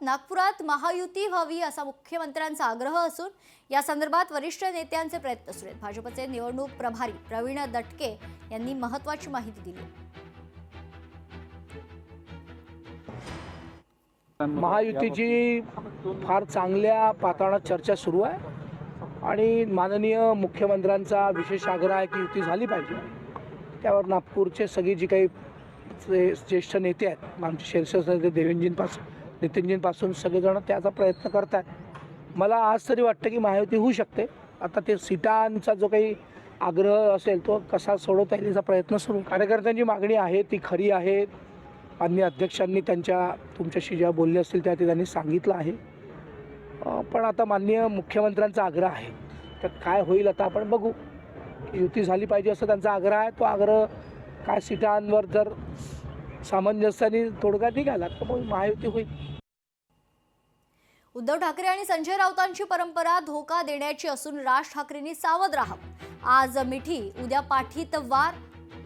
नागपुरात महायुती व्हावी असा मुख्यमंत्र्यांचा आग्रह असून या संदर्भात वरिष्ठ नेत्यांचे प्रयत्न सुरू आहेत। भाजपचे निवडणूक प्रभारी प्रवीण दटके यांनी महत्त्वाची माहिती दिली। महायुतीची फार चांगल्या पातळीवर चर्चा सुरू आहे आणि माननीय मुख्यमंत्र्यांचा विशेष आग्रह आहे की युती झाली पाहिजे। त्यावर नागपूरचे सगळे जी काही ज्येष्ठ नेते आहेत, आमचे शीर्षस्थ नेते नितीनजींपासून सगळेजण त्याचा प्रयत्न करतात। मला आज तरी वाटतं की महायुती होऊ शकते। आता ते सीटांचा जो काही आग्रह असेल तो कसा सोडवता येईल याचा प्रयत्न सुरू। कार्यकर्त्यांची मागणी आहे ती खरी आहे। अन्य अध्यक्षांनी तुमच्याशी ज्या बोलले असतील त्या त्यांनी सांगितलं आहे, पण आता माननीय मुख्यमंत्र्यांचा आग्रह आहे तर काय होईल आता आपण बघू। युती झाली पाहिजे असं त्यांचा आग्रह आहे। तो आग्रह काय सीटांवर जर सामंजस्याने तोडगा निघाला तर मग महायुती होईल। उद्धव ठाकरे आणि संजय राऊतांची परंपरा धोका देण्याची असून राज ठाकरेंनी सावध राहावं। आज मिठी उद्या पाठीत वार,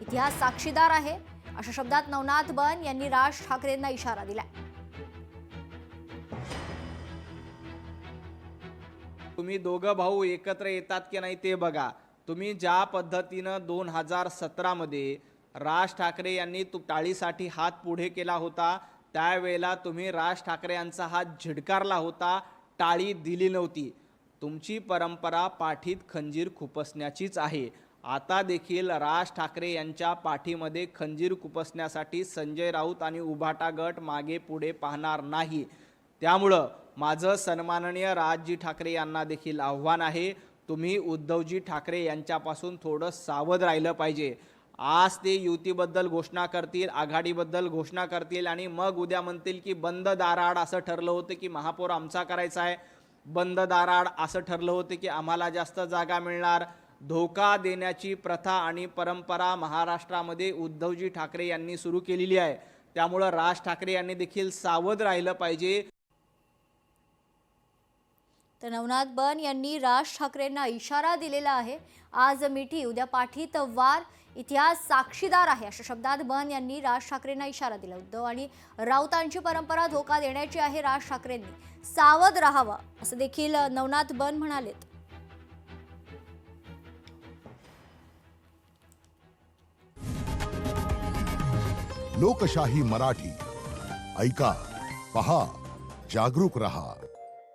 इतिहास साक्षीदार आहे अशा शब्दात नवनाथ बन यांनी राज ठाकरेंना इशारा दिलाय। तुम्ही दोघं भाऊ एकत्र येतात की नाही ते बघा। तुम्ही ज्या पद्धतीनं 2017 मध्ये राज ठाकरे यांनी टाळीसाठी हात पुढे केला होता, त्यावेळेला तुम्ही राज ठाकरे यांचा हात झिडकारला होता, टाळी दिली नव्हती। तुमची परंपरा पाठीत खंजीर खुपसण्याचीच आहे। आता देखील राज ठाकरे यांच्या पाठीमध्ये खंजीर खुपसण्यासाठी संजय राऊत आणि उभाटा गट मागे पुढे पाहणार नाही। त्यामुळं माझं सन्माननीय राजजी ठाकरे यांना देखील आव्हान आहे, तुम्ही उद्धवजी ठाकरे यांच्यापासून थोडं सावध राहिलं पाहिजे। आज ते युतीबद्दल घोषणा करतील, आघाडीबद्दल घोषणा करतील आणि मग उद्या म्हणतील की बंद दाराआड असं ठरलं होतं की महापौर आमचा करायचा आहे, बंद दाराआड असं ठरलं होतं की आम्हाला जास्त जागा मिळणार। धोका देण्याची प्रथा आणि परंपरा महाराष्ट्रामध्ये उद्धवजी ठाकरे यांनी सुरू केलेली आहे। त्यामुळे राज ठाकरे यांनी देखील सावध राहिलं पाहिजे। तर नवनाथ बन यांनी राज ठाकरेंना इशारा दिलेला आहे। आज मिठी उद्या पाठीत वार, इतिहास साक्षीदार आहे अशा शब्दात बन यांनी राज ठाकरेंना इशारा दिला। उद्धव आणि राऊतांची परंपरा धोका देण्याची आहे, राज ठाकरेंनी सावध राहावं असं देखील नवनाथ बन म्हणालेत। लोकशाही मराठी ऐका, पहा, जागरूक रहा।